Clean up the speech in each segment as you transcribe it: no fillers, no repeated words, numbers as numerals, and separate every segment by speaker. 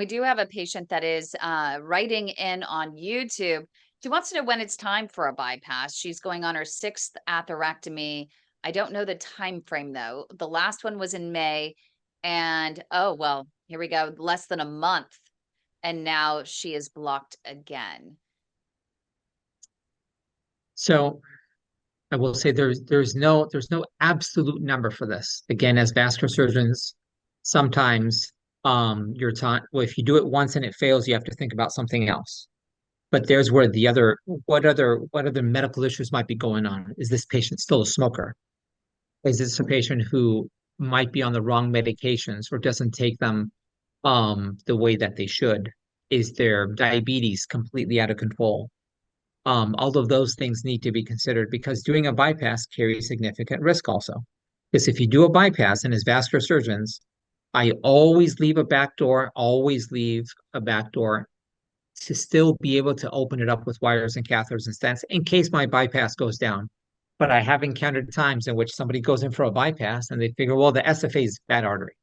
Speaker 1: We do have a patient that is writing in on YouTube. She wants to know when it's time for a bypass. She's going on her 6th atherectomy. I don't know the time frame though. The last one was in May, and oh well, here we go, less than a month, and now she is blocked again.
Speaker 2: So I will say there's no absolute number for this. Again, as vascular surgeons, sometimes your time, well, if you do it once and it fails, you have to think about something else. But there's where the other what other medical issues might be going on. Is this patient still a smoker? Is this a patient who might be on the wrong medications or doesn't take them the way that they should? Is their diabetes completely out of control? All of those things need to be considered because doing a bypass carries significant risk also. Because if you do a bypass, and as vascular surgeons, I always leave a back door to still be able to open it up with wires and catheters and stents in case my bypass goes down. But I have encountered times in which somebody goes in for a bypass and they figure, well, the SFA is bad artery.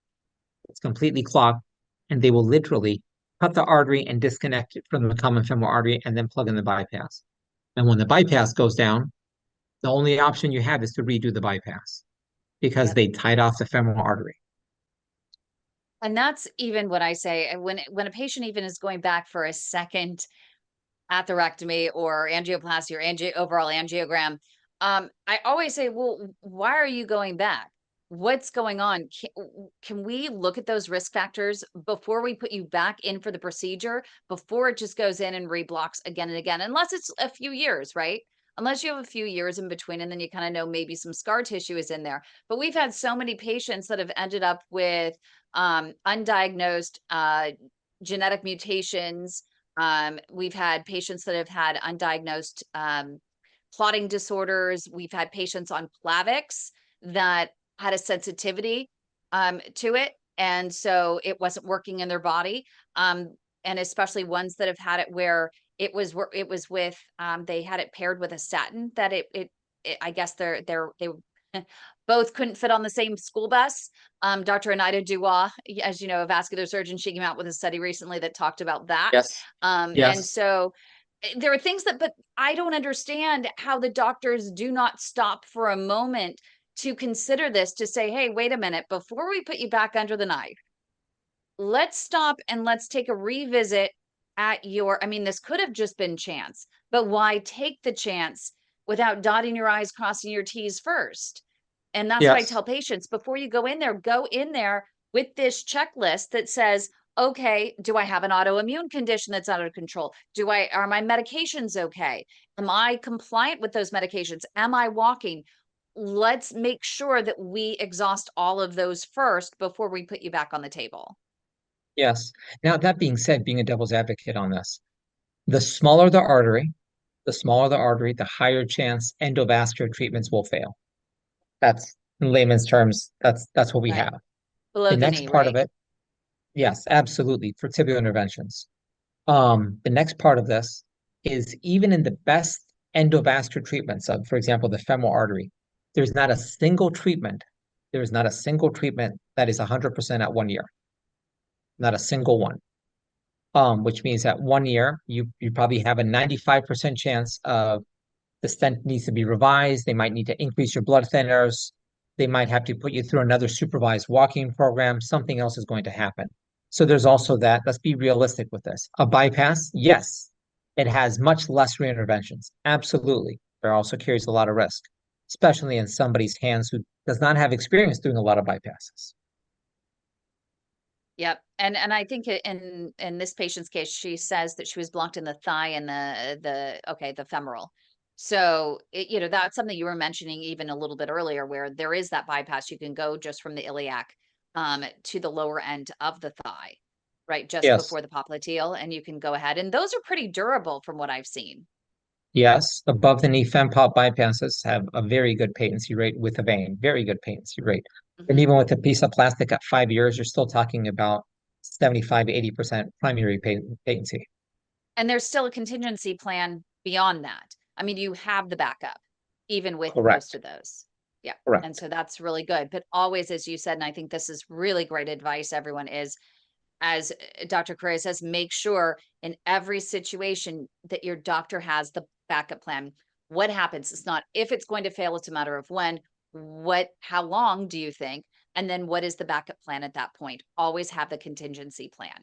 Speaker 2: It's completely clogged, and they will literally cut the artery and disconnect it from the common femoral artery and then plug in the bypass. And when the bypass goes down, the only option you have is to redo the bypass because
Speaker 1: Yep.
Speaker 2: they tied off the femoral artery.
Speaker 1: And that's even what I say when a patient even is going back for a second atherectomy or angioplasty or overall angiogram. I always say, well, why are you going back? What's going on? Can we look at those risk factors before we put you back in for the procedure, before it just goes in and reblocks again and again, unless it's a few years, right? Unless you have a few years in between, and then you kind of know maybe some scar tissue is in there. But we've had so many patients that have ended up with undiagnosed genetic mutations. We've had patients that have had undiagnosed clotting disorders. We've had patients on Plavix that had a sensitivity to it, and so it wasn't working in their body. And especially ones that have had it where it was with they had it paired with a statin that it I guess they both couldn't fit on the same school bus. Dr. Anita Dubois, as you know, a vascular surgeon, she came out with a study recently that talked about that.
Speaker 2: Yes.
Speaker 1: And
Speaker 2: Yes.
Speaker 1: so there are things but I don't understand how the doctors do not stop for a moment to consider this, to say, hey, wait a minute, before we put you back under the knife, let's stop and let's take a revisit at your, I mean, this could have just been chance, but why take the chance without dotting your I's, crossing your T's first? And that's what I
Speaker 2: Yes.
Speaker 1: tell patients before you go in there with this checklist that says, okay, do I have an autoimmune condition that's out of control? Are my medications okay? Am I compliant with those medications? Am I walking? Let's make sure that we exhaust all of those first before we put you back on the table.
Speaker 2: Yes. Now, that being said, being a devil's advocate on this, the smaller the artery, the higher chance endovascular treatments will fail. That's in layman's terms, that's what we
Speaker 1: Right.
Speaker 2: have.
Speaker 1: Below
Speaker 2: The
Speaker 1: the
Speaker 2: next
Speaker 1: knee,
Speaker 2: part
Speaker 1: right?
Speaker 2: of it, yes, absolutely, for tibial interventions. The next part of this is even in the best endovascular treatments of, for example, the femoral artery, there's not a single treatment, there's not a single treatment that is 100% at 1 year. Not a single one. Which means that 1 year, you probably have a 95% chance of the stent needs to be revised. They might need to increase your blood thinners. They might have to put you through another supervised walking program. Something else is going to happen. So there's also that. Let's be realistic with this. A bypass, yes, it has much less reinterventions. Absolutely. But it also carries a lot of risk, especially in somebody's hands who does not have experience doing a lot of bypasses.
Speaker 1: Yep. And I think in this patient's case, she says that she was blocked in the thigh and the femoral. So that's something you were mentioning even a little bit earlier, where there is that bypass. You can go just from the iliac to the lower end of the thigh, right? Just
Speaker 2: Yes.
Speaker 1: before the popliteal, and you can go ahead. And those are pretty durable from what I've seen.
Speaker 2: Yes, above the knee fempop bypasses have a very good patency rate with a vein, very good patency rate. And
Speaker 1: Hmm.
Speaker 2: even with a piece of plastic at 5 years, you're still talking about 75 to 80% primary patency.
Speaker 1: And there's still a contingency plan beyond that. I mean, you have the backup, even with most
Speaker 2: Correct.
Speaker 1: of those. Yeah. And
Speaker 2: Correct.
Speaker 1: so that's really good. But always, as you said, and I think this is really great advice, everyone, is as Dr. Correa says, make sure in every situation that your doctor has the backup plan. What happens? It's not if it's going to fail, it's a matter of when. How long do you think? And then what is the backup plan at that point? Always have the contingency plan.